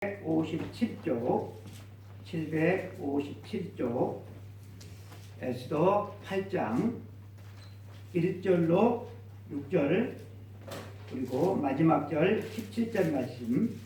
757쪽, 757쪽, 에스더 8장 1절로 6절, 그리고 마지막 절 17절 말씀.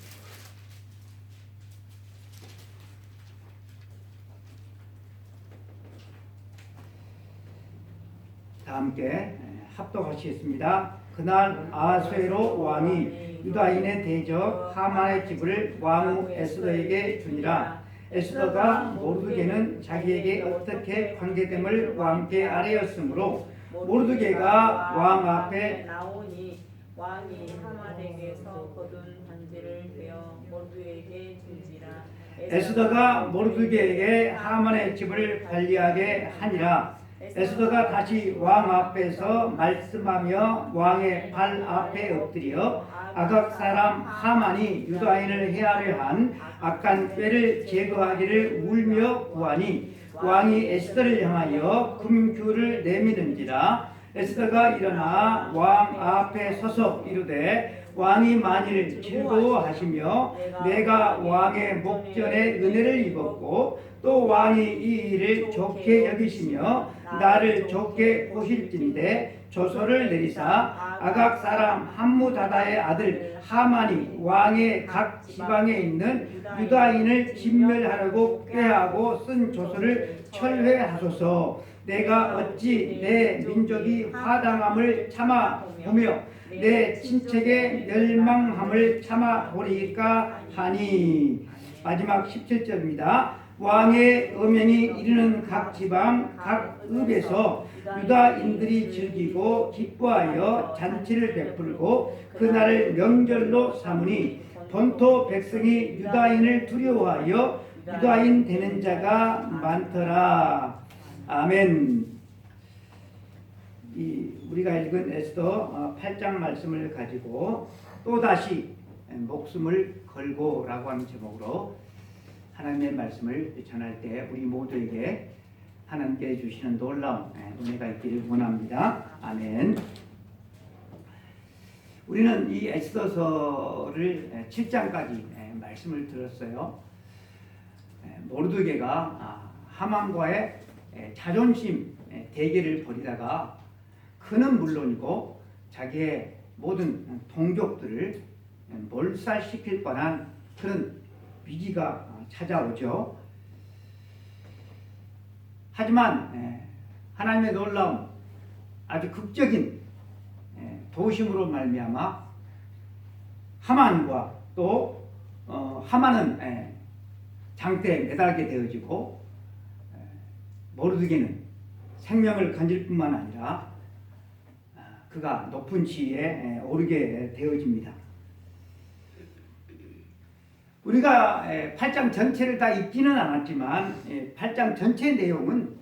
다 함께 합독하시겠습니다. 그날 아하수에로 왕이 유다인의 대적 하만의 집을 왕후 에스더에게 주니라. 에스더가 모르드게는 자기에게 어떻게 관계됨을 왕께 아뢰었으므로 모르드게가 왕 앞에 나오니 왕이 하만에게서 거둔 반지를 빼어 모르드게에게 준지라. 에스더가 모르드게에게 하만의 집을 관리하게 하니라. 에스더가 다시 왕 앞에서 말씀하며 왕의 발 앞에 엎드려 아각 사람 하만이 유다인을 해하려 한 악한 꾀를 제거하기를 울며 구하니 왕이 에스더를 향하여 금규를 내미는지라. 에스더가 일어나 왕 앞에 서서 이르되 왕이 만일 즐거워하시며 내가 왕의 목전에 은혜를 입었고 또 왕이 이 일을 좋게 여기시며 나를 좋게 보실진대 조서를 내리사 아각 사람 함무다다의 아들 하만이 왕의 각 지방에 있는 유다인을 진멸하려고 꾀하고 쓴 조서를 철회하소서. 내가 어찌 내 민족이 화당함을 참아 보며 내 친척의 멸망함을 참아 보리까 하니. 마지막 17절입니다. 왕의 음행이 이르는 각 지방 각 읍에서 유다인들이 즐기고 기뻐하여 잔치를 베풀고 그날을 명절로 삼으니 본토 백성이 유다인을 두려워하여 유다인 되는 자가 많더라. 아멘. 우리가 읽은 에스더 8장 말씀을 가지고 또다시 목숨을 걸고라고 하는 제목으로 하나님의 말씀을 전할 때 우리 모두에게 하나님께 주시는 놀라운 은혜가 있기를 원합니다. 아멘. 우리는 이 에스더서를 7장까지 말씀을 들었어요. 모르드게가 하만과의 자존심 대결을 벌이다가 그는 물론이고 자기의 모든 동족들을 몰살시킬 뻔한 그런 위기가 찾아오죠. 하지만 하나님의 놀라운 아주 극적인 도심으로 말미암아 하만과 또 하만은 장대에 매달게 되어지고 모르드게는 생명을 건질 뿐만 아니라 그가 높은 지위에 오르게 되어집니다. 우리가 8장 전체를 다 읽지는 않았지만 8장 전체 내용은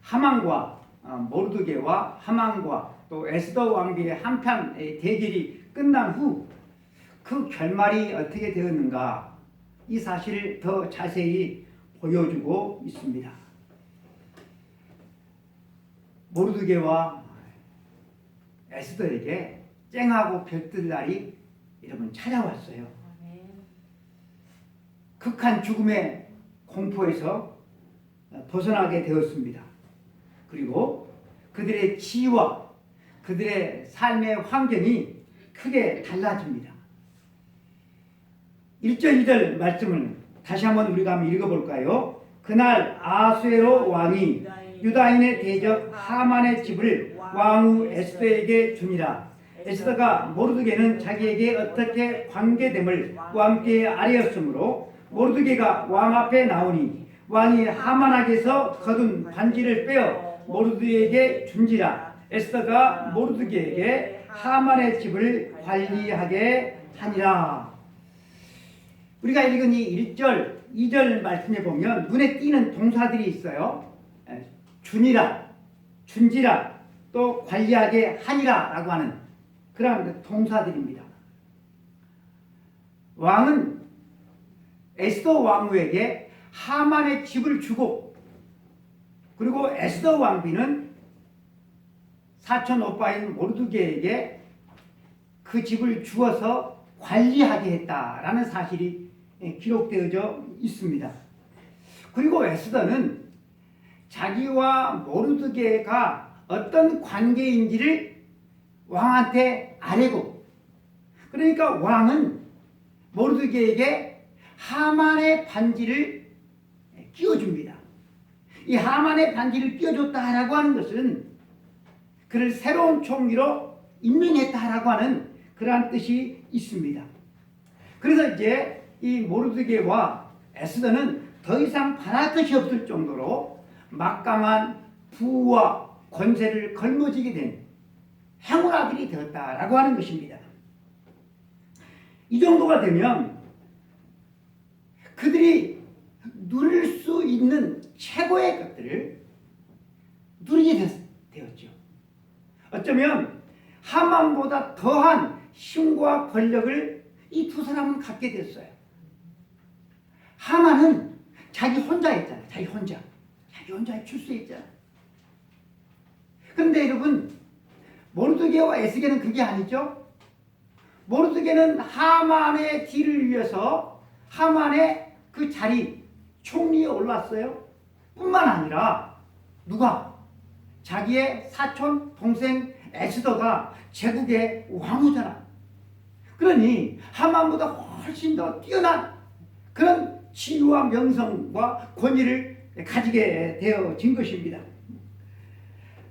하만과 모르드게와 하만과 또 에스더 왕비의 한편 대결이 끝난 후 그 결말이 어떻게 되었는가 이 사실을 더 자세히 보여주고 있습니다. 모르드게와 에스더에게 쨍하고 별뜰 날이 여러분 찾아왔어요. 극한 죽음의 공포에서 벗어나게 되었습니다. 그리고 그들의 지위와 그들의 삶의 환경이 크게 달라집니다. 1절 2절 말씀을 다시 한번 우리가 한번 읽어볼까요? 그날 아하수에로 왕이 유다인의 대적 하만의 집을 왕후 에스더에게 주니라. 에스더가 모르드게는 자기에게 어떻게 관계됨을 왕께 아뢰었으므로 모르드게가 왕 앞에 나오니 왕이 하만에게서 거둔 반지를 빼어 모르드게에게 준지라. 에스더가 모르드게에게 하만의 집을 관리하게 하니라. 우리가 읽은 이 1절, 2절 말씀에 보면 눈에 띄는 동사들이 있어요. 준이라, 준지라, 또 관리하게 하니라 라고 하는 그런 동사들입니다. 왕은 에스더 왕후에게 하만의 집을 주고 그리고 에스더 왕비는 사촌 오빠인 모르드게에게 그 집을 주어서 관리하게 했다라는 사실이 기록되어져 있습니다. 그리고 에스더는 자기와 모르드게가 어떤 관계인지를 왕한테 아뢰고, 그러니까 왕은 모르드게에게 하만의 반지를 끼워줍니다. 이 하만의 반지를 끼워줬다라고 하는 것은 그를 새로운 총리로 임명했다라고 하는 그러한 뜻이 있습니다. 그래서 이제 이 모르드게와 에스더는 더 이상 바랄 것이 없을 정도로 막강한 부와 권세를 걸머지게 된 행운아들이 되었다라고 하는 것입니다. 이 정도가 되면 그들이 누릴 수 있는 최고의 것들을 누리게 되었죠. 어쩌면 하만보다 더한 힘과 권력을 이 두 사람은 갖게 됐어요. 하만은 자기 혼자 했잖아요. 자기 혼자 출세했잖아요. 그런데 여러분, 모르드게와 에스게는 그게 아니죠. 모르드게는 하만의 뒤를 위해서 하만의 그 자리, 총리에 올랐어요. 뿐만 아니라 누가? 자기의 사촌 동생 에스더가 제국의 왕후잖아. 그러니 하만보다 훨씬 더 뛰어난 그런 지위와 명성과 권위를 가지게 되어진 것입니다.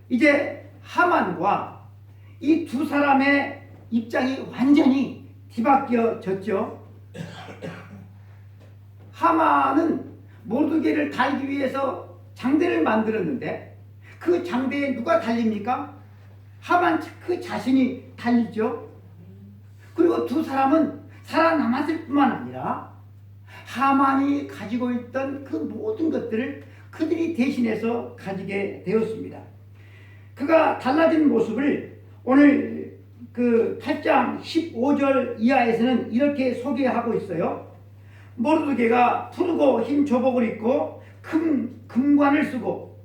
이제 하만과 이 두 사람의 입장이 완전히 뒤바뀌어졌죠. 하만은 모르드게를 달기 위해서 장대를 만들었는데 그 장대에 누가 달립니까? 하만 그 자신이 달리죠. 그리고 두 사람은 살아남았을 뿐만 아니라 하만이 가지고 있던 그 모든 것들을 그들이 대신해서 가지게 되었습니다. 그가 달라진 모습을 오늘 그 8장 15절 이하에서는 이렇게 소개하고 있어요. 모르드게가 푸르고 흰 조복을 입고 큰 금관을 쓰고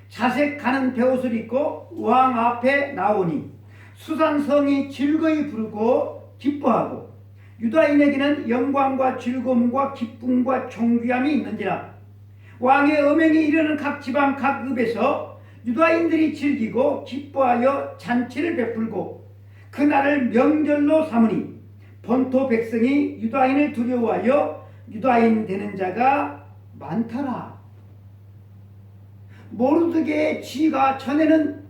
자색 가는 베옷을 입고 왕 앞에 나오니 수산성이 즐거이 부르고 기뻐하고 유다인에게는 영광과 즐거움과 기쁨과 존귀함이 있는지라. 왕의 음행이 이르는 각 지방 각 읍에서 유다인들이 즐기고 기뻐하여 잔치를 베풀고 그날을 명절로 삼으니 본토 백성이 유다인을 두려워하여 유다인 되는 자가 많더라. 모르드게의 지위가 전에는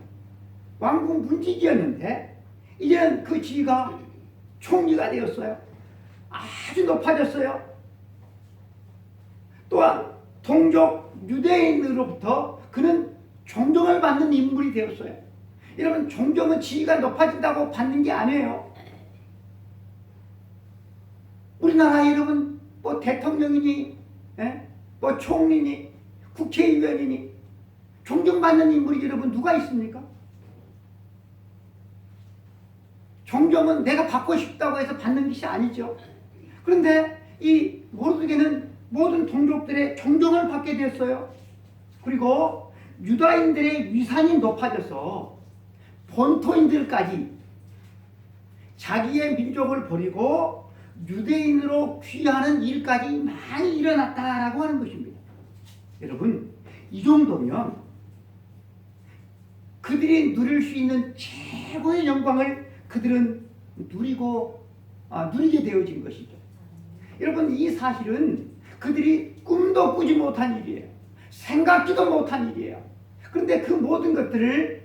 왕궁 문지기였는데 이제는 그 지위가 총리가 되었어요. 아주 높아졌어요. 또한 동족 유대인으로부터 그는 존경을 받는 인물이 되었어요. 여러분, 존경은 지위가 높아진다고 받는 게 아니에요. 우리나라 여러분 뭐 대통령이니 뭐 총리니 국회의원이니 존경받는 인물이 여러분 누가 있습니까? 존경은 내가 받고 싶다고 해서 받는 것이 아니죠. 그런데 이 모르드게는 모든 동족들의 존경을 받게 됐어요. 그리고 유다인들의 위상이 높아져서 본토인들까지 자기의 민족을 버리고 유대인으로 귀하는 일까지 많이 일어났다라고 하는 것입니다. 여러분, 이 정도면 그들이 누릴 수 있는 최고의 영광을 그들은 누리게 되어진 것이죠. 여러분, 이 사실은 그들이 꿈도 꾸지 못한 일이에요. 생각지도 못한 일이에요. 그런데 그 모든 것들을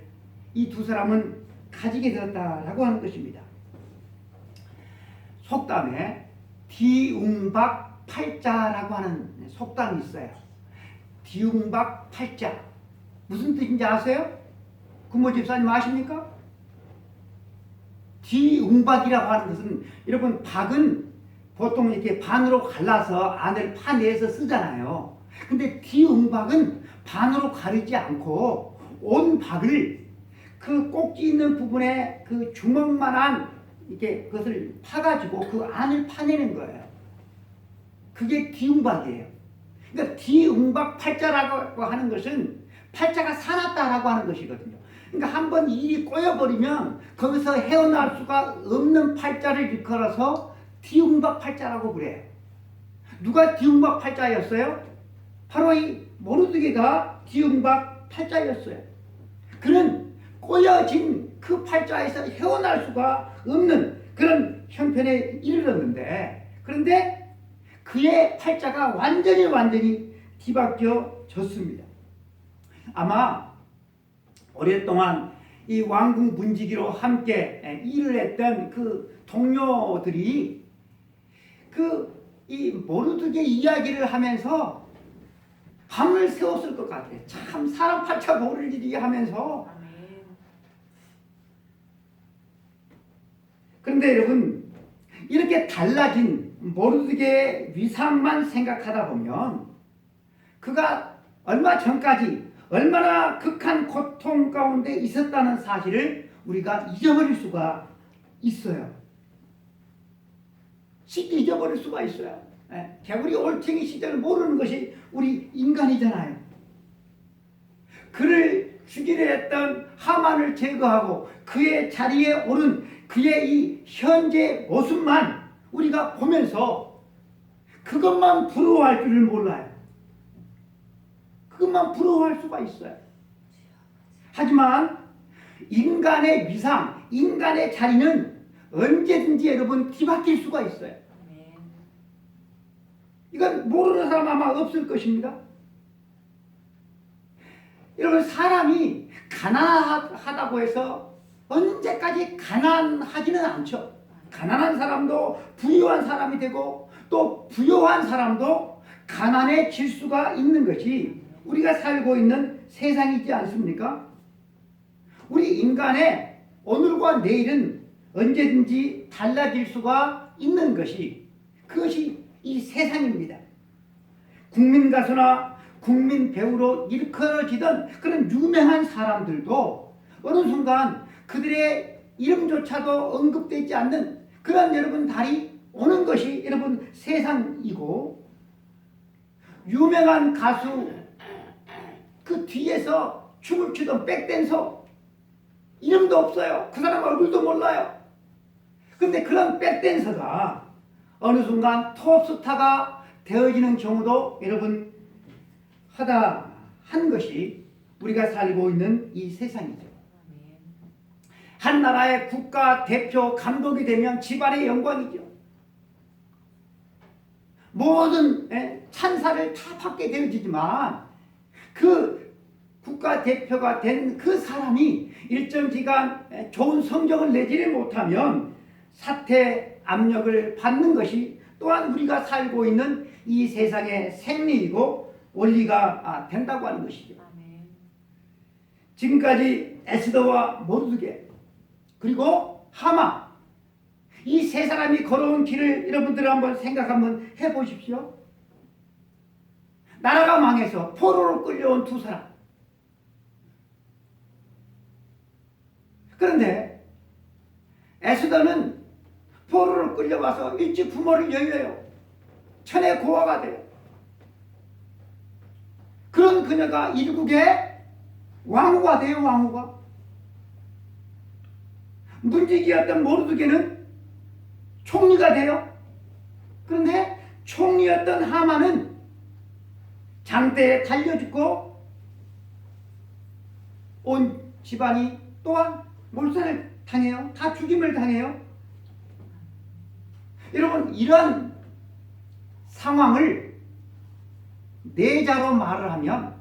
이 두 사람은 가지게 되었다라고 하는 것입니다. 속담에 디웅박팔자라고 하는 속담이 있어요. 디웅박팔자 무슨 뜻인지 아세요? 구모 집사님 아십니까? 디웅박이라고 하는 것은 여러분, 박은 보통 이렇게 반으로 갈라서 안을 파내서 쓰잖아요. 근데 디웅박은 반으로 가르지 않고 온 박을 그 꼭지 있는 부분에 그 주먹만한 이렇게 그것을 파가지고 그 안을 파내는 거예요. 그게 디웅박이에요. 그러니까 디웅박 팔자라고 하는 것은 팔자가 사납다라고 하는 것이거든요. 그러니까 한번 일이 꼬여버리면 거기서 헤어날 수가 없는 팔자를 일컬어서 디움박 팔자라고 그래요. 누가 디움박 팔자였어요? 바로 이 모르드게가 디움박 팔자였어요. 그는 꼬여진 그 팔자에서 헤어날 수가 없는 그런 형편에 이르렀는데, 그런데 그의 팔자가 완전히 뒤바뀌어졌습니다. 아마 오랫동안 이 왕궁 문지기로 함께 일을 했던 그 동료들이 이 모르드게 이야기를 하면서 밤을 새웠을 것 같아요. 참 사람 팔자 모를 일이 하면서. 아멘. 그런데 여러분, 이렇게 달라진 모르드게의 위상만 생각하다 보면 그가 얼마 전까지 얼마나 극한 고통 가운데 있었다는 사실을 우리가 잊어버릴 수가 있어요. 쉽게 잊어버릴 수가 있어요. 개구리 올챙이 시절을 모르는 것이 우리 인간이잖아요. 그를 죽이려 했던 하만을 제거하고 그의 자리에 오른 그의 이 현재 모습만 우리가 보면서 그것만 부러워할 줄을 몰라요. 그것만 부러워할 수가 있어요. 하지만 인간의 위상, 인간의 자리는 언제든지 여러분 뒤바뀔 수가 있어요. 이건 모르는 사람 아마 없을 것입니다. 여러분, 사람이 가난하다고 해서 언제까지 가난하지는 않죠. 가난한 사람도 부유한 사람이 되고 또 부유한 사람도 가난해질 수가 있는 것이 우리가 살고 있는 세상이지 않습니까? 우리 인간의 오늘과 내일은 언제든지 달라질 수가 있는 것이, 그것이 이 세상입니다. 국민 가수나 국민 배우로 일컬어지던 그런 유명한 사람들도 어느 순간 그들의 이름조차도 언급되지 않는 그런 여러분 달이 오는 것이 여러분 세상이고, 유명한 가수 그 뒤에서 춤을 추던 백댄서 이름도 없어요. 그 사람 얼굴도 몰라요. 근데 그런 백댄서가 어느 순간 톱스타가 되어지는 경우도 여러분 한 것이 우리가 살고 있는 이 세상이죠. 한 나라의 국가 대표 감독이 되면 집안의 영광이죠. 모든 찬사를 다 받게 되어지지만 그 국가 대표가 된 그 사람이 일정 기간 좋은 성적을 내지를 못하면 사퇴 압력을 받는 것이 또한 우리가 살고 있는 이 세상의 생리이고 원리가 된다고 하는 것이죠. 지금까지 에스더와 모르드게 그리고 하만, 이 세 사람이 걸어온 길을 여러분들 한번 생각 한번 해보십시오. 나라가 망해서 포로로 끌려온 두 사람. 그런데 에스더는 포로로 끌려와서 일찍 부모를 열려요. 천의 고아가 돼요. 그런 그녀가 일국의 왕후가 돼요. 왕후가. 문지기였던 모르드게는 총리가 돼요. 그런데 총리였던 하만은 장대에 달려 죽고 온 집안이 또한 몰살을 당해요. 다 죽임을 당해요. 여러분, 이런 상황을 내자로 말을 하면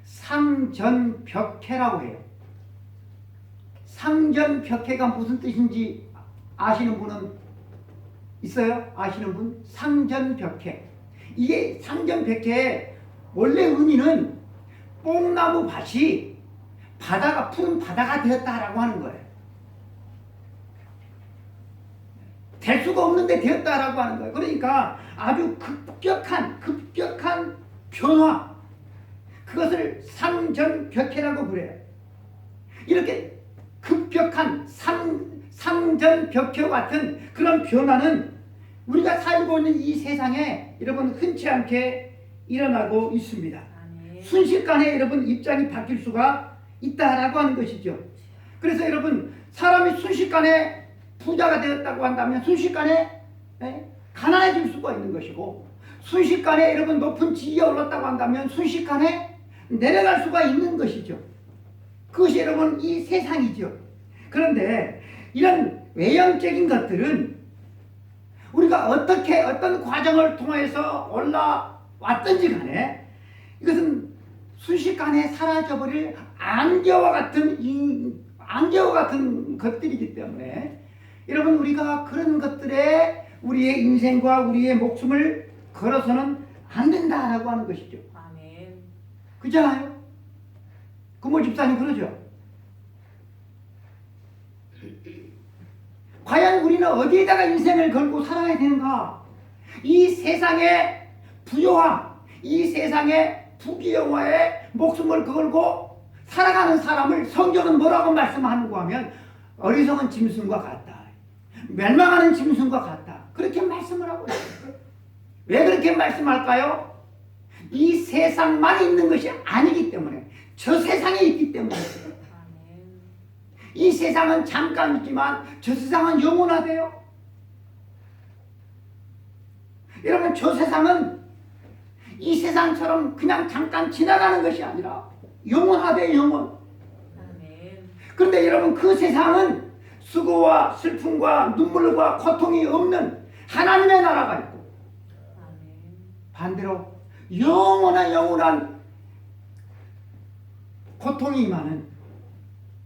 상전벽해라고 해요. 상전벽해가 무슨 뜻인지 아시는 분은 있어요? 아시는 분? 상전벽해. 이게 상전벽해의 원래 의미는 뽕나무 밭이 푸른 바다가 되었다라고 하는 거예요. 될 수가 없는데 되었다라고 하는 거예요. 그러니까 아주 급격한 변화, 그것을 상전벽해라고 그래요. 이렇게 급격한 상전벽해와 같은 그런 변화는 우리가 살고 있는 이 세상에 여러분 흔치 않게 일어나고 있습니다. 순식간에 여러분 입장이 바뀔 수가 있다라고 하는 것이죠. 그래서 여러분, 사람이 순식간에 부자가 되었다고 한다면 순식간에 가난해질 수가 있는 것이고, 순식간에 여러분 높은 지위에 올랐다고 한다면 순식간에 내려갈 수가 있는 것이죠. 그것이 여러분 이 세상이죠. 그런데 이런 외형적인 것들은 우리가 어떻게 어떤 과정을 통해서 올라왔든지 간에 이것은 순식간에 사라져버릴 안개와 같은 것들이기 때문에 여러분 우리가 그런 것들에 우리의 인생과 우리의 목숨을 걸어서는 안 된다라고 하는 것이죠. 아멘. 그렇잖아요? 금호 집사님 그러죠. 과연 우리는 어디에다가 인생을 걸고 살아야 되는가? 이 세상의 부요함, 이 세상의 부귀영화에 목숨을 걸고 살아가는 사람을 성경은 뭐라고 말씀하는가 하면 어리석은 짐승과 같다. 멸망하는 짐승과 같다. 그렇게 말씀을 하고 있어요. 왜 그렇게 말씀할까요? 이 세상만 있는 것이 아니기 때문에, 저 세상에 있기 때문에. 이 세상은 잠깐 있지만 저 세상은 영원하대요. 여러분 저 세상은 이 세상처럼 그냥 잠깐 지나가는 것이 아니라 영원하대, 영원. 그런데 여러분 그 세상은 수고와 슬픔과 눈물과 고통이 없는 하나님의 나라가 있고, 반대로 영원한 고통이 많은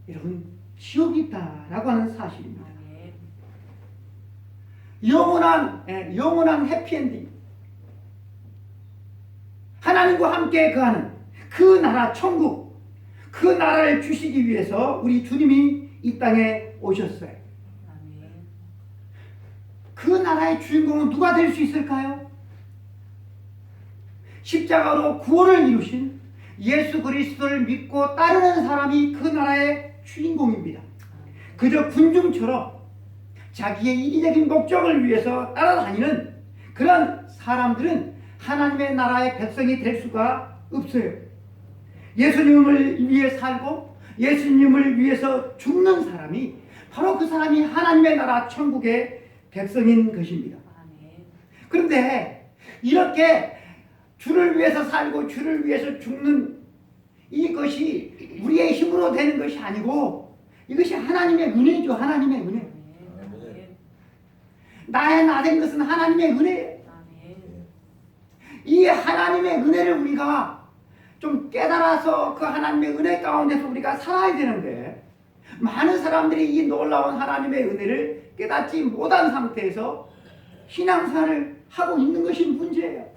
여러분 지옥이 있다라고 하는 사실입니다. 영원한 해피엔딩, 하나님과 함께 거하는 그 나라 천국, 그 나라를 주시기 위해서 우리 주님이 이 땅에 오셨어요. 그 나라의 주인공은 누가 될 수 있을까요? 십자가로 구원을 이루신 예수 그리스도를 믿고 따르는 사람이 그 나라의 주인공입니다. 그저 군중처럼 자기의 이기적인 목적을 위해서 따라다니는 그런 사람들은 하나님의 나라의 백성이 될 수가 없어요. 예수님을 위해 살고 예수님을 위해서 죽는 사람이 바로 그 사람이 하나님의 나라 천국의 백성인 것입니다. 그런데 이렇게 주를 위해서 살고 주를 위해서 죽는 이것이 우리의 힘으로 되는 것이 아니고 이것이 하나님의 은혜죠. 하나님의 은혜. 나의 나 된 것은 하나님의 은혜예요. 이 하나님의 은혜를 우리가 좀 깨달아서 그 하나님의 은혜 가운데서 우리가 살아야 되는데, 많은 사람들이 이 놀라운 하나님의 은혜를 깨닫지 못한 상태에서 신앙생활을 하고 있는 것이 문제예요.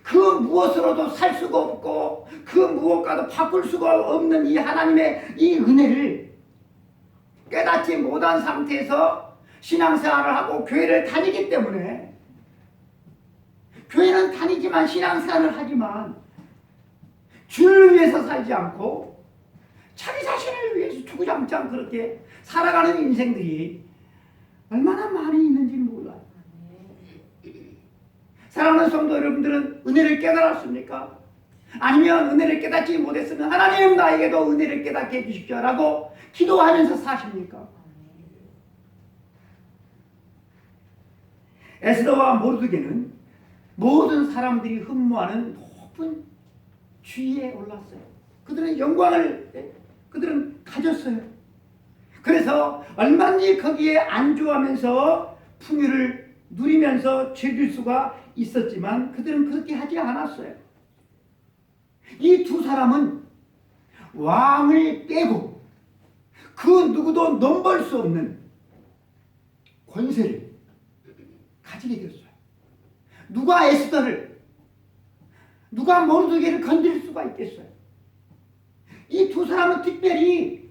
그 무엇으로도 살 수가 없고 그 무엇과도 바꿀 수가 없는 이 하나님의 이 은혜를 깨닫지 못한 상태에서 신앙생활을 하고 교회를 다니기 때문에, 교회는 다니지만 신앙생활을 하지만 주를 위해서 살지 않고 자기 자신을 위해서 주구장창 그렇게 살아가는 인생들이 얼마나 많이 있는지 몰라요. 사랑하는 성도 여러분들은 은혜를 깨달았습니까? 아니면 은혜를 깨닫지 못했으면 하나님 나에게도 은혜를 깨닫게 해주십시오 라고 기도하면서 사십니까? 에스더와 모르드게는 모든 사람들이 흠모하는 높은 지위에 올랐어요. 그들은 영광을 그들은 가졌어요. 그래서 얼마든지 거기에 안주하면서 풍요를 누리면서 즐길 수가 있었지만 그들은 그렇게 하지 않았어요. 이 두 사람은 왕을 빼고 그 누구도 넘볼 수 없는 권세를 가지게 되었어요. 누가 에스더를, 누가 모르드게를 건드릴 수가 있겠어요? 이 두 사람은 특별히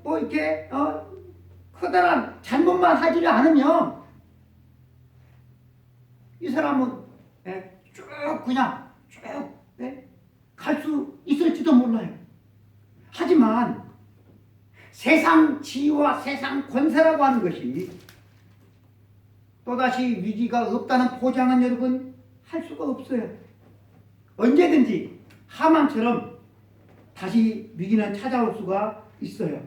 이렇게 커다란 잘못만 하지 않으면 이 사람은 쭉 그냥 쭉 갈 수 있을지도 몰라요. 하지만 세상 지위와 세상 권세라고 하는 것이 또다시 위기가 없다는 보장은 여러분 할 수가 없어요. 언제든지 하만처럼 다시 위기는 찾아올 수가 있어요.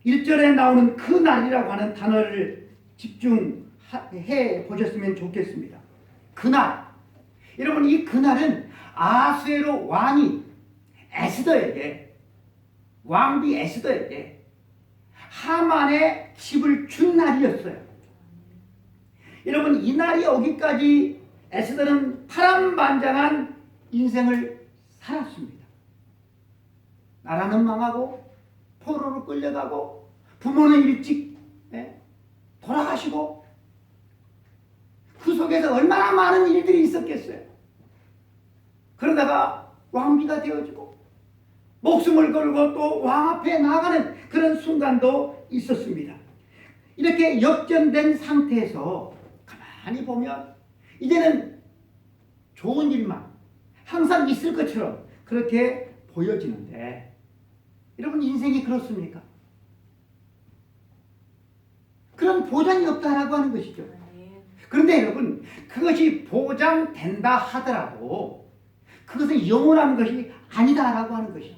1절에 나오는 그 날이라고 하는 단어를 집중해 보셨으면 좋겠습니다. 그날. 여러분, 이 그날은 아수에로 왕이 왕비 에스더에게 하만의 집을 준 날이었어요. 여러분, 이 날이 오기까지 에스더는 파란만장한 인생을 살았습니다. 나라는 망하고 포로로 끌려가고 부모는 일찍 돌아가시고 그 속에서 얼마나 많은 일들이 있었겠어요. 그러다가 왕비가 되어지고 목숨을 걸고 또 왕 앞에 나가는 그런 순간도 있었습니다. 이렇게 역전된 상태에서 가만히 보면 이제는 좋은 일만 항상 있을 것처럼 그렇게 보여지는데, 여러분, 인생이 그렇습니까? 그런 보장이 없다라고 하는 것이죠. 그런데 여러분, 그것이 보장된다 하더라도 그것은 영원한 것이 아니다라고 하는 것이죠.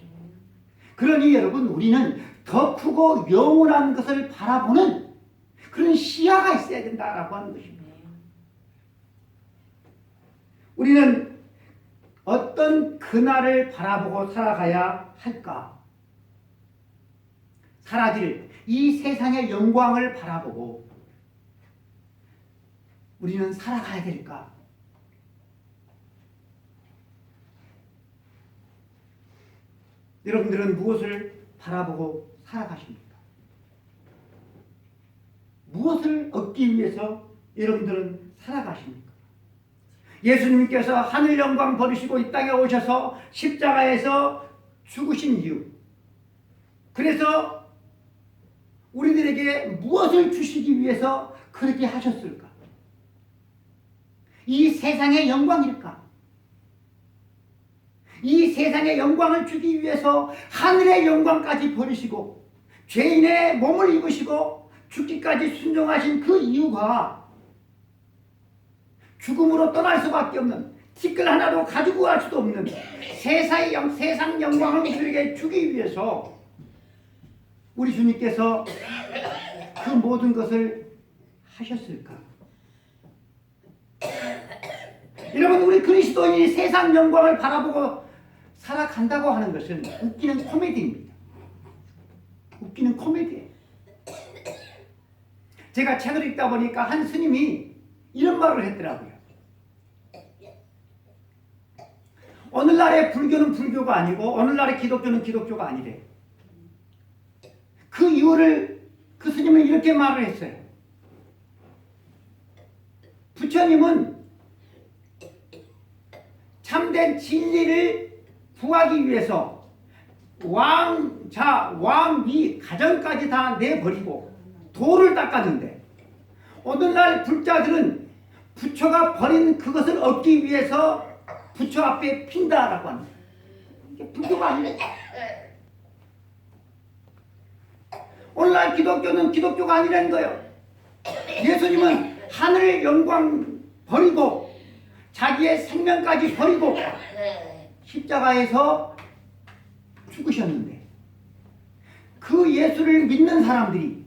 그러니 여러분, 우리는 더 크고 영원한 것을 바라보는 그런 시야가 있어야 된다라고 하는 것입니다. 우리는 어떤 그날을 바라보고 살아가야 할까? 사라질 이 세상의 영광을 바라보고 우리는 살아가야 될까? 여러분들은 무엇을 바라보고 살아가십니까? 무엇을 얻기 위해서 여러분들은 살아가십니까? 예수님께서 하늘 영광 버리시고 이 땅에 오셔서 십자가에서 죽으신 이유, 그래서 우리들에게 무엇을 주시기 위해서 그렇게 하셨을까? 이 세상의 영광일까? 이 세상의 영광을 주기 위해서 하늘의 영광까지 버리시고 죄인의 몸을 입으시고 죽기까지 순종하신 그 이유가 죽음으로 떠날 수밖에 없는, 티끌 하나도 가지고 갈 수도 없는 세상 영광을 우리에게 주기 위해서 우리 주님께서 그 모든 것을 하셨을까? 여러분, 우리 그리스도인이 세상 영광을 바라보고 살아간다고 하는 것은 웃기는 코미디입니다. 웃기는 코미디예요. 제가 책을 읽다 보니까 한 스님이 이런 말을 했더라고요. 오늘날의 불교는 불교가 아니고 오늘날의 기독교는 기독교가 아니래. 그 이유를 그 스님은 이렇게 말을 했어요. 부처님은 참된 진리를 구하기 위해서 왕자, 왕비, 가정까지 다 내버리고 도를 닦았는데, 오늘날 불자들은 부처가 버린 그것을 얻기 위해서 부처 앞에 핀다라고 합니다. 이게 불교가 아니래. 오늘날 기독교는 기독교가 아니라는 거예요. 예수님은 하늘의 영광 버리고 자기의 생명까지 버리고 십자가에서 죽으셨는데, 그 예수를 믿는 사람들이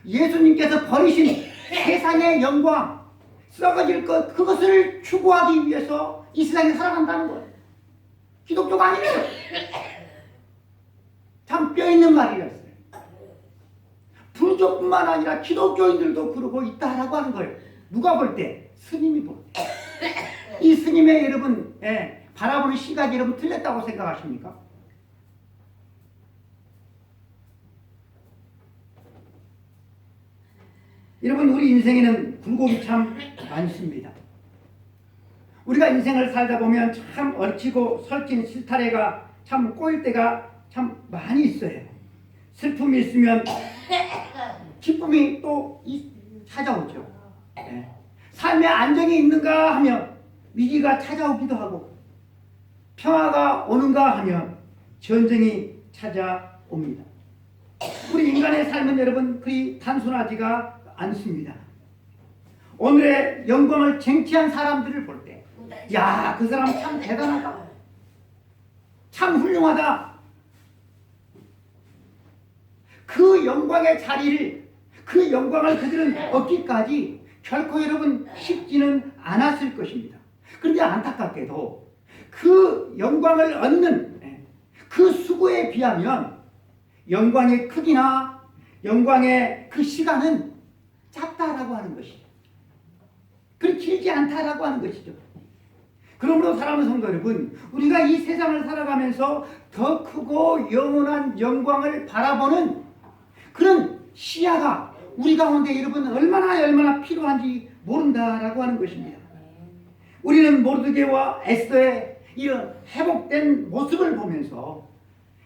예수님께서 버리신 세상의 영광, 썩어질 것, 그것을 추구하기 위해서 이 세상에 살아간다는 거예요. 기독교가 아니에요. 참 뼈있는 말이었어요. 불교뿐만 아니라 기독교인들도 그러고 있다라고 하는 거예요. 누가 볼 때? 스님이 볼 때. 이 스님의 여러분 바라보는 시각이 여러분 틀렸다고 생각하십니까? 여러분, 우리 인생에는 굴곡이 참 많습니다. 우리가 인생을 살다 보면 참 얽히고 설킨 실타래가 참 꼬일 때가 참 많이 있어요. 슬픔이 있으면 기쁨이 또 찾아오죠. 삶의 안정이 있는가 하면 위기가 찾아오기도 하고, 평화가 오는가 하면 전쟁이 찾아옵니다. 우리 인간의 삶은 여러분 그리 단순하지가 않습니다. 오늘의 영광을 쟁취한 사람들을 볼 때, 야, 그 사람 참 대단하다, 참 훌륭하다, 그 영광의 자리를, 그 영광을 그들은 얻기까지 결코 여러분 쉽지는 않았을 것입니다. 그런데 안타깝게도 그 영광을 얻는 그 수고에 비하면 영광의 크기나 영광의 그 시간은 작다라고 하는 것이죠. 그리 길지 않다라고 하는 것이죠. 그러므로 사랑하는 성도 여러분, 우리가 이 세상을 살아가면서 더 크고 영원한 영광을 바라보는 그런 시야가 우리 가운데 여러분 얼마나 필요한지 모른다라고 하는 것입니다. 우리는 모르드게와 에스더의 이런 회복된 모습을 보면서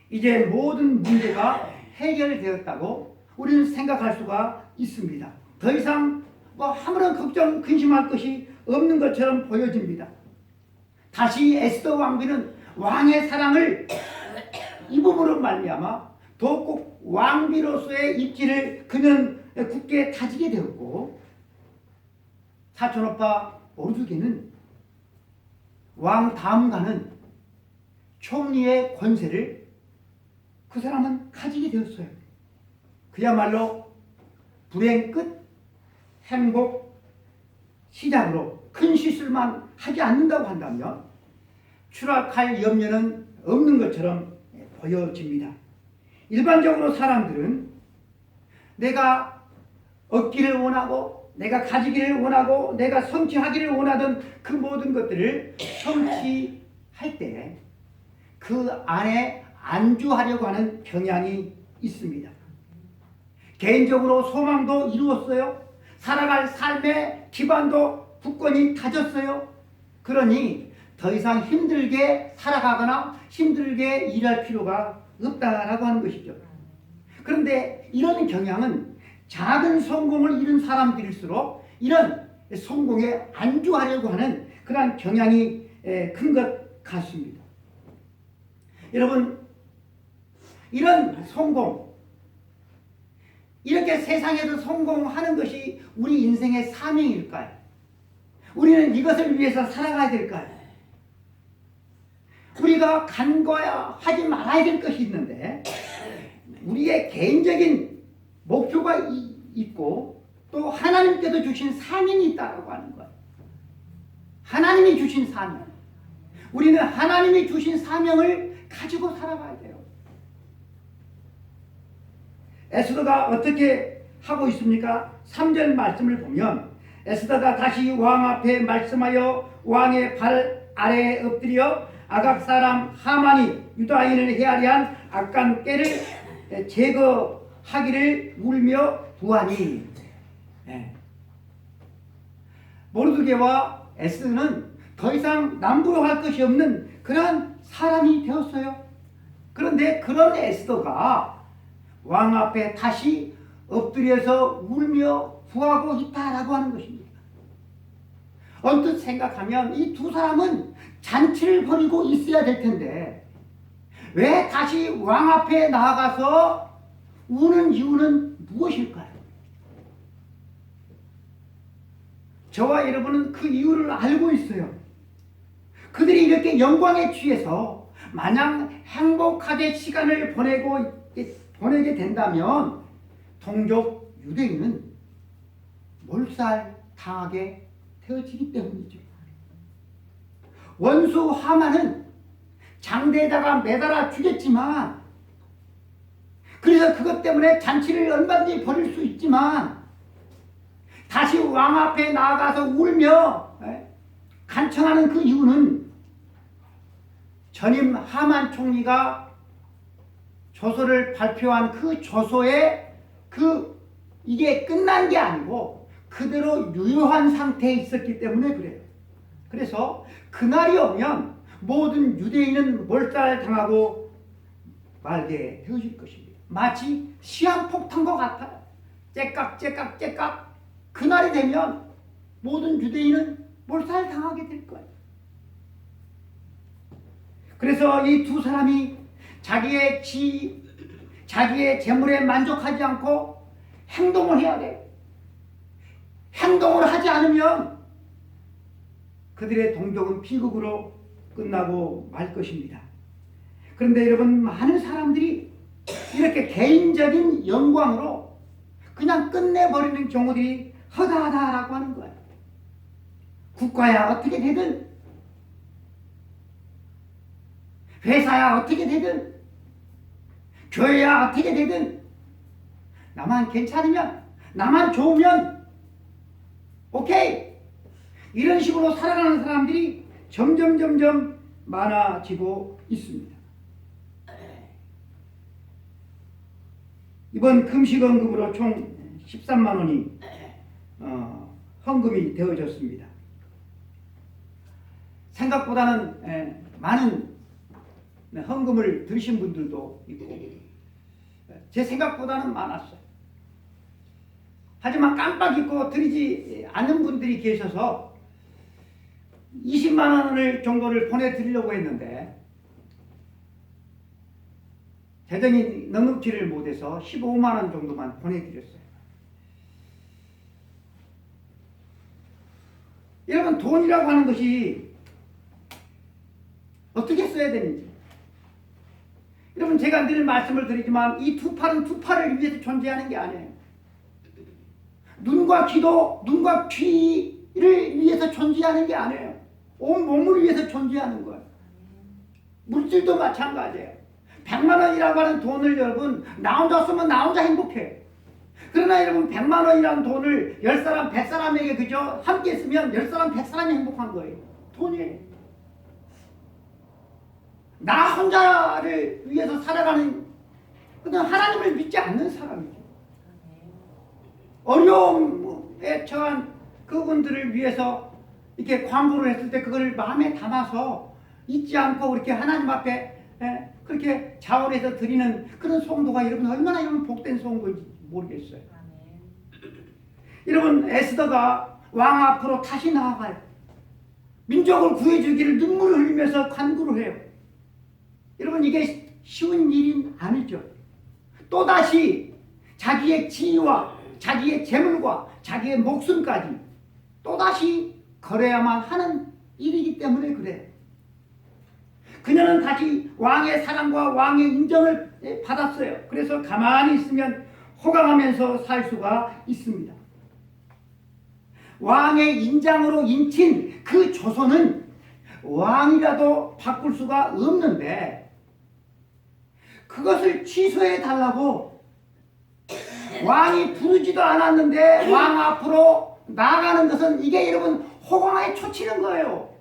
이제 모든 문제가 해결되었다고 우리는 생각할 수가 있습니다. 더 이상 아무런 걱정, 근심할 것이 없는 것처럼 보여집니다. 다시 에스더 왕비는 왕의 사랑을 입음으로 말미암아 더욱 왕비로서의 입지를 그는 굳게 다지게 되었고, 사촌오빠 모르드게는 왕 다음가는 총리의 권세를 그 사람은 가지게 되었어요. 그야말로 불행 끝 행복 시작으로 큰 실수만 하지 않는다고 한다면 추락할 염려는 없는 것처럼 보여집니다. 일반적으로 사람들은 내가 얻기를 원하고 내가 가지기를 원하고 내가 성취하기를 원하던 그 모든 것들을 성취할 때 그 안에 안주하려고 하는 경향이 있습니다. 개인적으로 소망도 이루었어요. 살아갈 삶의 기반도 굳건히 다졌어요. 그러니 더 이상 힘들게 살아가거나 힘들게 일할 필요가 없다라고 하는 것이죠. 그런데 이런 경향은 작은 성공을 이룬 사람들일수록 이런 성공에 안주하려고 하는 그런 경향이 큰 것 같습니다. 여러분, 이런 성공, 이렇게 세상에서 성공하는 것이 우리 인생의 사명일까요? 우리는 이것을 위해서 살아가야 될까요? 우리가 간과하지 말아야 될 것이 있는데 우리의 개인적인 목표가 있고 또 하나님께서 주신 사명이 있다고 하는 거예요. 하나님이 주신 사명. 우리는 하나님이 주신 사명을 가지고 살아가야 돼요. 에스더가 어떻게 하고 있습니까? 3절 말씀을 보면 에스더가 다시 왕 앞에 말씀하여 왕의 발 아래에 엎드려 아각 사람 하만이 유다인을 헤아리한 악한 깨를 제거하기를 울며 구하니. 모르드게와 에스더는 더 이상 남부러할 것이 없는 그런 사람이 되었어요. 그런데 그런 에스더가 왕 앞에 다시 엎드려서 울며 구하고 있다라고 하는 것입니다. 언뜻 생각하면 이 두 사람은 잔치를 벌이고 있어야 될 텐데 왜 다시 왕 앞에 나아가서 우는 이유는 무엇일까요? 저와 여러분은 그 이유를 알고 있어요. 그들이 이렇게 영광에 취해서 마냥 행복하게 시간을 보내게 된다면 동족 유대인은 몰살당하게 되어지기 때문이죠. 원수 하만은 장대에다가 매달아 주겠지만, 그래서 그것 때문에 잔치를 얼마든지 벌일 수 있지만 다시 왕 앞에 나아가서 울며 간청하는 그 이유는 전임 하만 총리가 조서를 발표한 그 조서에 이게 끝난 게 아니고 그대로 유효한 상태에 있었기 때문에 그래요. 그래서 그날이 오면 모든 유대인은 몰살당하고 말게 되어질 것입니다. 마치 시한폭탄과 같아요. 째깍 그날이 되면 모든 유대인은 몰살당하게 될 거예요. 그래서 이 두 사람이 자기의 재물에 만족하지 않고 행동을 해야 돼요. 행동을 하지 않으면 그들의 동족은 비극으로 끝나고 말 것입니다. 그런데 여러분, 많은 사람들이 이렇게 개인적인 영광으로 그냥 끝내버리는 경우들이 허다하다라고 하는 거예요. 국가야 어떻게 되든, 회사야 어떻게 되든, 교회야 어떻게 되든, 나만 괜찮으면, 나만 좋으면 오케이, 이런 식으로 살아가는 사람들이 점점 많아지고 있습니다. 이번 금식헌금으로 총 13만 원이 헌금이 되어졌습니다. 생각보다는 많은 헌금을 드신 분들도 있고, 제 생각보다는 많았어요. 하지만 깜빡 잊고 드리지 않는 분들이 계셔서 20만 원을 정도를 보내드리려고 했는데 재정이 넉넉지를 못해서 15만 원 정도만 보내드렸어요. 여러분, 돈이라고 하는 것이 어떻게 써야 되는지, 여러분, 제가 늘 말씀을 드리지만 이 두 팔은 두 팔을 위해서 존재하는 게 아니에요. 눈과 귀도 눈과 귀를 위해서 존재하는 게 아니에요. 온 몸을 위해서 존재하는 거예요. 물질도 마찬가지예요. 100만 원이라고 하는 돈을 여러분 나 혼자 쓰면 나 혼자 행복해. 그러나 여러분 100만 원이라는 돈을 10사람 100사람에게 그저 함께 쓰면 10사람 100사람이 행복한 거예요. 돈이에요. 나 혼자를 위해서 살아가는 그냥 하나님을 믿지 않는 사람이죠. 어려움에 처한 그분들을 위해서 이렇게 광고를 했을 때 그걸 마음에 담아서 잊지 않고 그렇게 하나님 앞에 그렇게 자원해서 드리는 그런 성도가 여러분 얼마나 여러분 복된 성도인지 모르겠어요. 여러분, 에스더가 왕 앞으로 다시 나아가요. 민족을 구해주기를 눈물을 흘리면서 간구를 해요. 여러분, 이게 쉬운 일이 아니죠. 또다시 자기의 지위와 자기의 재물과 자기의 목숨까지 또다시 걸어야만 하는 일이기 때문에 그래요. 그녀는 다시 왕의 사랑과 왕의 인정을 받았어요. 그래서 가만히 있으면 호강하면서 살 수가 있습니다. 왕의 인장으로 인친 그 조선은 왕이라도 바꿀 수가 없는데 그것을 취소해 달라고 왕이 부르지도 않았는데 왕 앞으로 나가는 것은 이게 여러분 호강에 초치는 거예요.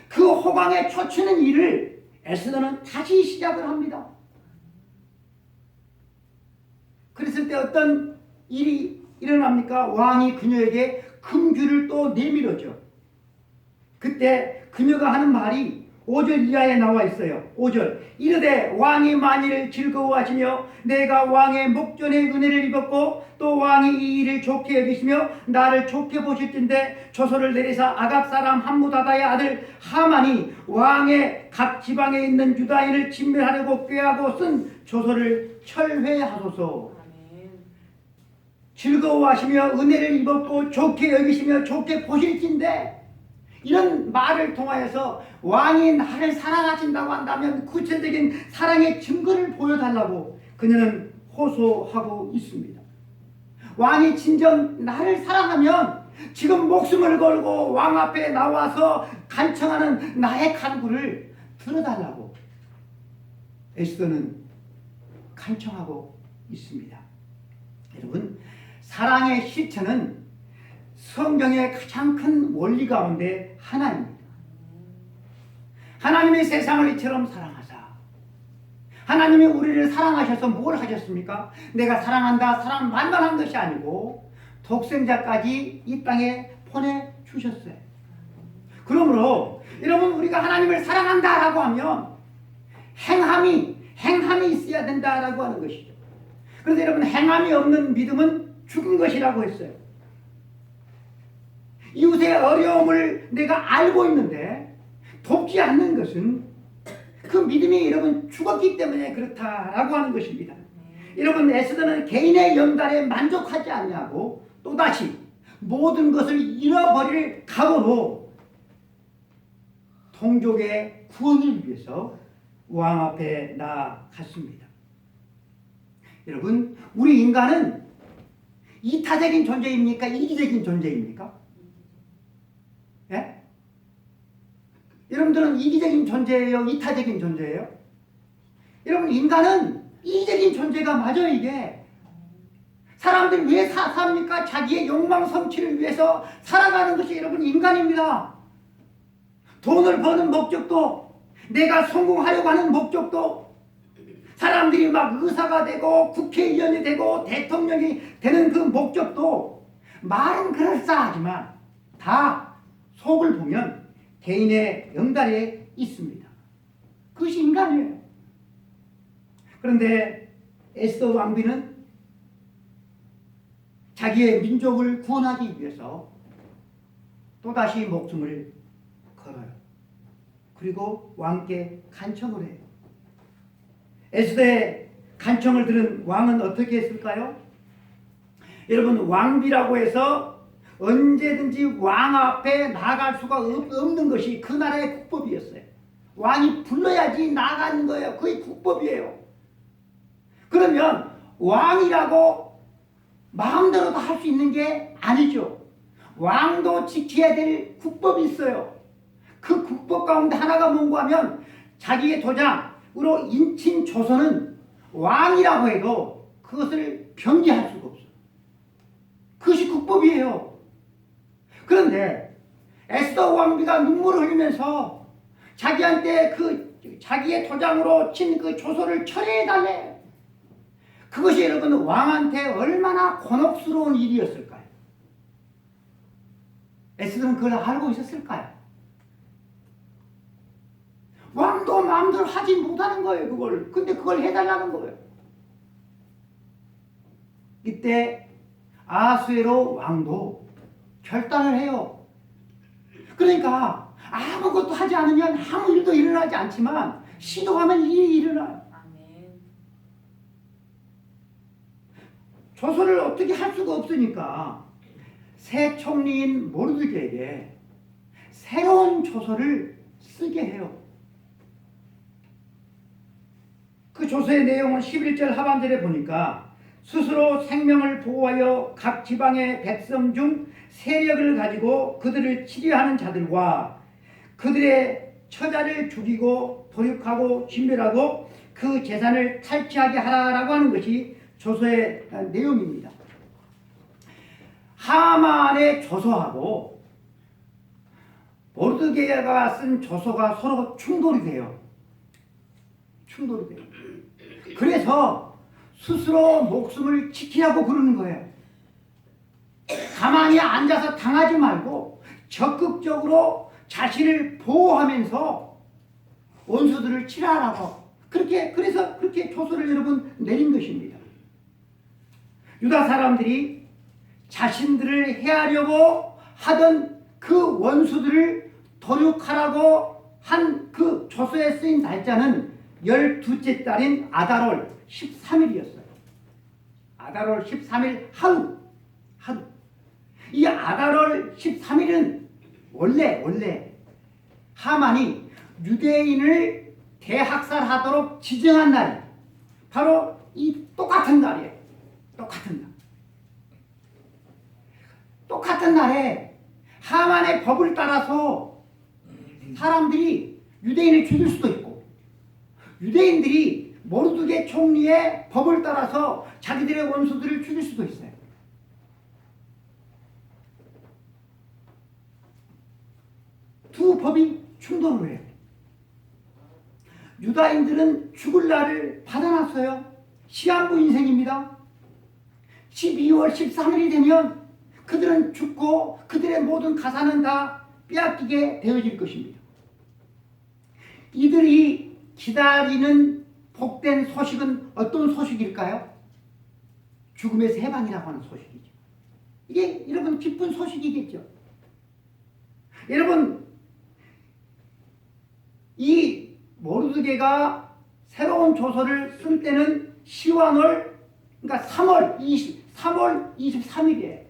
그 호강에 초치는 일을 에스더는 다시 시작을 합니다. 그랬을 때 어떤 일이 일어납니까? 왕이 그녀에게 금규를 또 내밀어줘. 그때 그녀가 하는 말이 5절 이하에 나와 있어요. 5절. 이르되 왕이 만일 즐거워하시며 내가 왕의 목전에 은혜를 입었고 또 왕이 이 일을 좋게 여기시며 나를 좋게 보실진대 조서를 내리사 아각 사람 함무다다의 아들 하만이 왕의 각 지방에 있는 유다인을 진멸하려고 꾀하고 쓴 조서를 철회하소서. 즐거워하시며 은혜를 입었고 좋게 여기시며 좋게 보실진대, 이런 말을 통하여서 왕이 나를 사랑하신다고 한다면 구체적인 사랑의 증거를 보여달라고 그녀는 호소하고 있습니다. 왕이 진정 나를 사랑하면 지금 목숨을 걸고 왕 앞에 나와서 간청하는 나의 간구를 들어달라고 에스더는 간청하고 있습니다. 여러분, 사랑의 실체는 성경의 가장 큰 원리 가운데 하나입니다. 하나님의 세상을 이처럼 사랑하사, 하나님이 우리를 사랑하셔서 뭘 하셨습니까? 내가 사랑한다, 사랑만 한 것이 아니고 독생자까지 이 땅에 보내주셨어요. 그러므로 여러분, 우리가 하나님을 사랑한다라고 하면 행함이 있어야 된다라고 하는 것이죠. 그런데 여러분, 행함이 없는 믿음은 죽은 것이라고 했어요. 이웃의 어려움을 내가 알고 있는데 돕지 않는 것은 그 믿음이 여러분 죽었기 때문에 그렇다라고 하는 것입니다. 여러분, 에스더는 개인의 연달에 만족하지 않냐고 또다시 모든 것을 잃어버릴 각오로 동족의 구원을 위해서 왕 앞에 나아갔습니다. 여러분, 우리 인간은 이타적인 존재입니까? 이기적인 존재입니까? 예? 여러분들은 이기적인 존재예요? 이타적인 존재예요? 여러분, 인간은 이기적인 존재가 맞아요, 이게. 사람들이 왜 삽니까? 자기의 욕망 성취를 위해서 살아가는 것이 여러분 인간입니다. 돈을 버는 목적도, 내가 성공하려고 하는 목적도, 사람들이 막 의사가 되고 국회의원이 되고 대통령이 되는 그 목적도 말은 그럴싸하지만 다 속을 보면 개인의 영달에 있습니다. 그것이 인간이에요. 그런데 에스더 왕비는 자기의 민족을 구원하기 위해서 또다시 목숨을 걸어요. 그리고 왕께 간청을 해요. 에스더의 간청을 들은 왕은 어떻게 했을까요? 여러분, 왕비라고 해서 언제든지 왕 앞에 나갈 수가 없는 것이 그 나라의 국법이었어요. 왕이 불러야지 나가는 거예요. 그게 국법이에요. 그러면 왕이라고 마음대로 다 할 수 있는 게 아니죠. 왕도 지켜야 될 국법이 있어요. 그 국법 가운데 하나가 뭔가 하면 자기의 도장으로 인친 조선은 왕이라고 해도 그것을 변개할 수가 없어요. 그것이 국법이에요. 그런데 에스더 왕비가 눈물을 흘리면서 자기한테 자기의 도장으로 친 그 조서를 철회해달래. 그것이 여러분 왕한테 얼마나 곤혹스러운 일이었을까요? 에스더는 그걸 알고 있었을까요? 왕도 마음대로 하지 못하는 거예요, 그걸. 근데 그걸 해달라는 거예요. 이때 아수에로 왕도 결단을 해요. 그러니까 아무것도 하지 않으면 아무 일도 일어나지 않지만 시도하면 일이 일어나요. 조서를 어떻게 할 수가 없으니까 새 총리인 모르드게에게 새로운 조서를 쓰게 해요. 그 조서의 내용은 11절 하반절에 보니까 스스로 생명을 보호하여 각 지방의 백성 중 세력을 가지고 그들을 치료하는 자들과 그들의 처자를 죽이고 도륙하고 진멸하고 그 재산을 탈취하게 하라라고 하는 것이 조서의 내용입니다. 하만의 조서하고 모르드게가 쓴 조서가 서로 충돌이 돼요. 그래서 스스로 목숨을 지키라고 그러는 거예요. 가만히 앉아서 당하지 말고 적극적으로 자신을 보호하면서 원수들을 치라라고 그래서 그렇게 조서를 여러분 내린 것입니다. 유다 사람들이 자신들을 해하려고 하던 그 원수들을 도륙하라고 한 그 조서에 쓰인 날짜는 12째 달인 아달월 13일이었어요. 아달월 13일 하루. 이 아달월 13일은 원래 하만이 유대인을 대학살하도록 지정한 날이 바로 이 똑같은 날이에요. 똑같은 날에 하만의 법을 따라서 사람들이 유대인을 죽일 수도 있고 유대인들이 모르드게 총리의 법을 따라서 자기들의 원수들을 죽일 수도 있어요. 두 법이 충돌을 해요. 유다인들은 죽을 날을 받아놨어요. 시한부 인생입니다. 12월 13일이 되면 그들은 죽고 그들의 모든 가사는 다 빼앗기게 되어질 것입니다. 이들이 기다리는 복된 소식은 어떤 소식일까요? 죽음에서 해방이라고 하는 소식이죠. 이게 여러분 기쁜 소식이겠죠. 여러분 이 모르드게가 새로운 조서를 쓸 때는 시완월 그러니까 3월 23일이에요.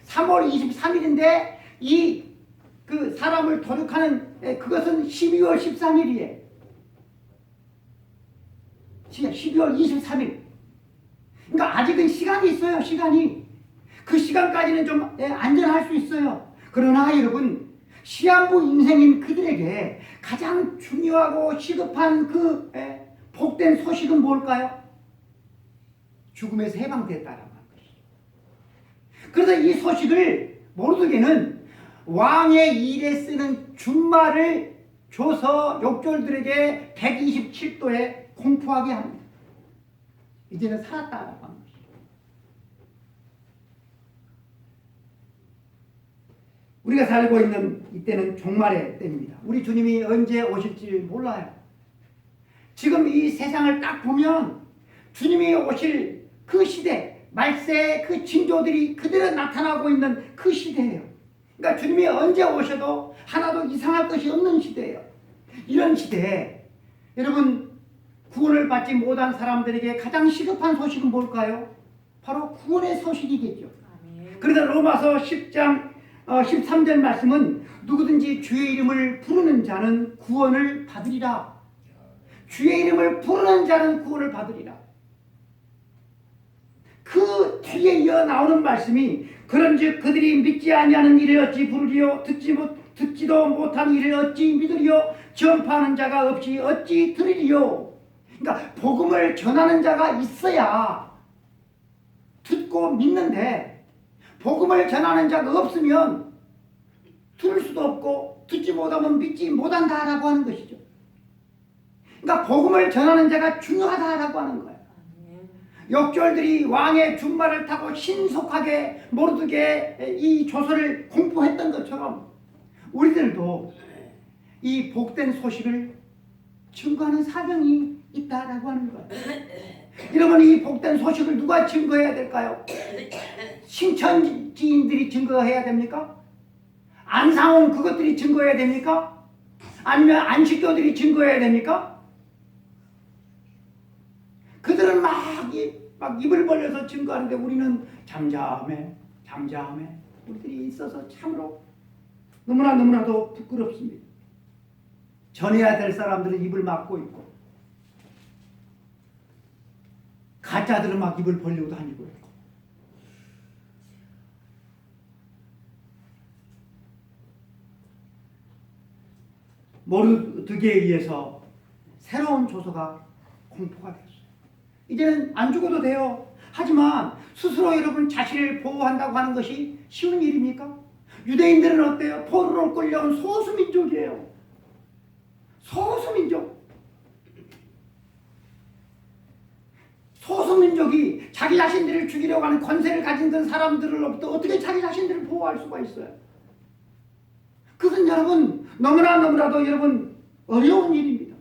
3월 23일인데 이 그 사람을 도륙하는 그것은 12월 13일이에요. 12월 23일. 그러니까 아직은 시간이 있어요. 시간이. 그 시간까지는 좀 안전할 수 있어요. 그러나 여러분, 시한부 인생인 그들에게 가장 중요하고 시급한 그 복된 소식은 뭘까요? 죽음에서 해방됐다라는 것이죠. 그래서 이 소식을 모르드게는 왕의 일에 쓰는 준말을 줘서 욕졸들에게 127도에 공포하게 합니다. 이제는 살았다라고 하는 것이죠. 우리가 살고 있는 이때는 종말의 때입니다. 우리 주님이 언제 오실지 몰라요. 지금 이 세상을 딱 보면 주님이 오실 그 시대, 말세의 그 징조들이 그대로 나타나고 있는 그 시대예요. 그러니까 주님이 언제 오셔도 하나도 이상할 것이 없는 시대예요. 이런 시대에 여러분, 구원을 받지 못한 사람들에게 가장 시급한 소식은 뭘까요? 바로 구원의 소식이겠죠. 그래서 로마서 10장 13절 말씀은 누구든지 주의 이름을 부르는 자는 구원을 받으리라. 주의 이름을 부르는 자는 구원을 받으리라. 그 뒤에 이어 나오는 말씀이 그런즉 그들이 믿지 아니하는 이를 어찌 부르리요 듣지도 못하는 이를 어찌 믿으리요 전파하는 자가 없이 어찌 들으리요. 그러니까 복음을 전하는 자가 있어야 듣고 믿는데 복음을 전하는 자가 없으면 들을 수도 없고 듣지 못하면 믿지 못한다라고 하는 것이죠. 그러니까 복음을 전하는 자가 중요하다라고 하는 거예요. 욕졸들이 왕의 준말을 타고 신속하게 모르드게 이 조서를 공포했던 것처럼 우리들도 이 복된 소식을 증거하는 사명이 있다라고 하는 거예요. 여러분, 이 복된 소식을 누가 증거해야 될까요? 신천지인들이 증거해야 됩니까? 안상홍 그것들이 증거해야 됩니까? 아니면 안식교들이 증거해야 됩니까? 그들은 막 입을 벌려서 증거하는데 우리는 잠잠해 우리들이 있어서 참으로 너무나도 부끄럽습니다. 전해야 될 사람들은 입을 막고 있고 가짜들은 막 입을 벌리고 다니고 있고. 모르드게에 의해서 새로운 조서가 공포가 됐어요. 이제는 안 죽어도 돼요. 하지만 스스로 여러분 자신을 보호한다고 하는 것이 쉬운 일입니까? 유대인들은 어때요? 포로로 끌려온 소수민족이에요. 소수민족이 자기 자신들을 죽이려고 하는 권세를 가진 그 사람들로부터 어떻게 자기 자신들을 보호할 수가 있어요? 그것은 여러분 너무나도 여러분 어려운 일입니다.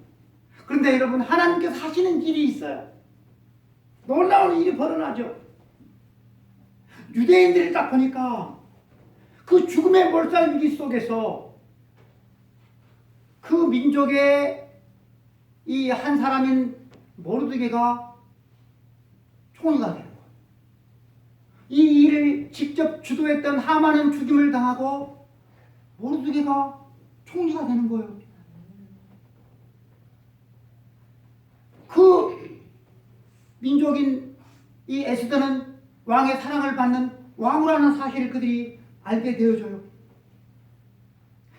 그런데 여러분, 하나님께서 하시는 일이 있어요. 놀라운 일이 벌어나죠. 유대인들을 딱 보니까 그 죽음의 몰살 위기 속에서 그 민족의 이 한 사람인 모르드게가 총리가 되는 거예요. 이 일을 직접 주도했던 하만은 죽임을 당하고 모르드게가 총리가 되는 거예요. 그 민족인 이 에스더는 왕의 사랑을 받는 왕후라는 사실을 그들이 알게 되어져요.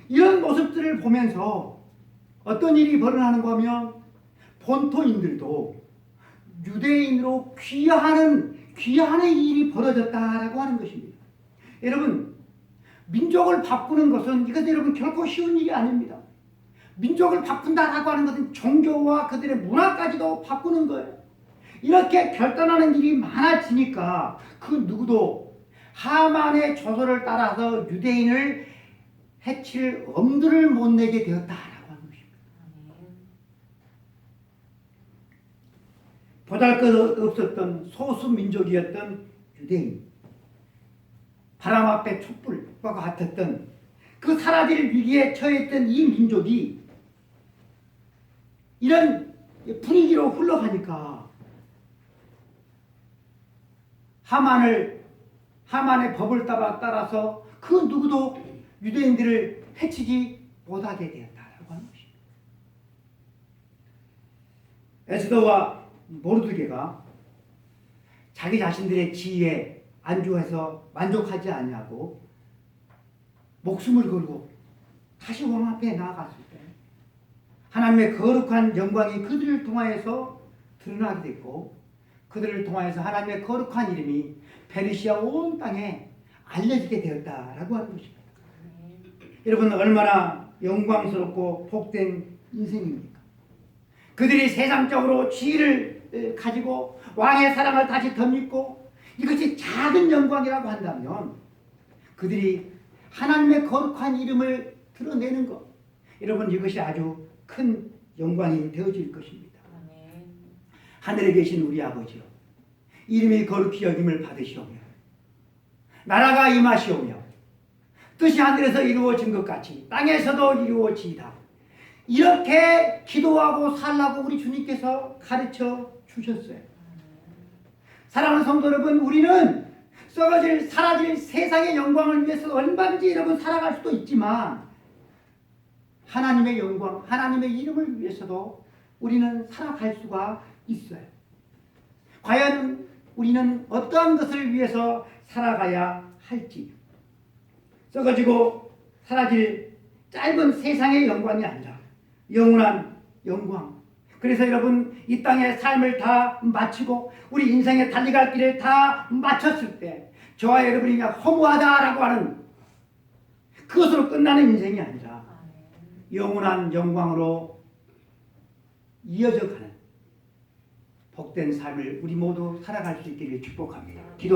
이런 모습들을 보면서 어떤 일이 벌어나는가 하면 본토인들도 유대인으로 귀화하는 일이 벌어졌다라고 하는 것입니다. 여러분, 민족을 바꾸는 것은 이것은 여러분 결코 쉬운 일이 아닙니다. 민족을 바꾼다라고 하는 것은 종교와 그들의 문화까지도 바꾸는 거예요. 이렇게 결단하는 일이 많아지니까 그 누구도 하만의 조서를 따라서 유대인을 해칠 엄두를 못 내게 되었다라고 하는 것입니다. 보잘것없었던 소수민족이었던 유대인, 바람 앞에 촛불과 같았던 그 사라질 위기에 처했던 이 민족이 이런 분위기로 흘러가니까 하만의 법을 따라서 그 누구도 유대인들을 해치지 못하게 되었다라고 하는 것입니다. 에스더와 모르드게가 자기 자신들의 지위에 안주해서 만족하지 않냐고 목숨을 걸고 다시 왕 앞에 나아갔을 때 하나님의 거룩한 영광이 그들을 통하여서 드러나게 됐고 그들을 통하여서 하나님의 거룩한 이름이 페르시아 온 땅에 알려지게 되었다라고 하는 것입니다. 여러분 얼마나 영광스럽고 복된 인생입니까? 그들이 세상적으로 지위를 가지고 왕의 사랑을 다시 덧입고 이것이 작은 영광이라고 한다면 그들이 하나님의 거룩한 이름을 드러내는 것 여러분 이것이 아주 큰 영광이 되어질 것입니다. 하늘에 계신 우리 아버지요 이름이 거룩히 여김을 받으시오며 나라가 임하시오며 뜻이 하늘에서 이루어진 것 같이 땅에서도 이루어지이다. 이렇게 기도하고 살라고 우리 주님께서 가르쳐 주셨어요. 사랑하는 성도 여러분 우리는 썩어질 사라질 세상의 영광을 위해서 얼마든지 여러분 살아갈 수도 있지만 하나님의 영광 하나님의 이름을 위해서도 우리는 살아갈 수가 있어요. 과연 우리는 어떠한 것을 위해서 살아가야 할지 썩어지고 사라질 짧은 세상의 영광이 아니라 영원한 영광 그래서 여러분 이 땅의 삶을 다 마치고 우리 인생의 달려갈 길을 다 마쳤을 때 저와 여러분이 그냥 허무하다라고 하는 그것으로 끝나는 인생이 아니라 영원한 영광으로 이어져 가는 복된 삶을 우리 모두 살아갈 수 있기를 축복합니다. 기도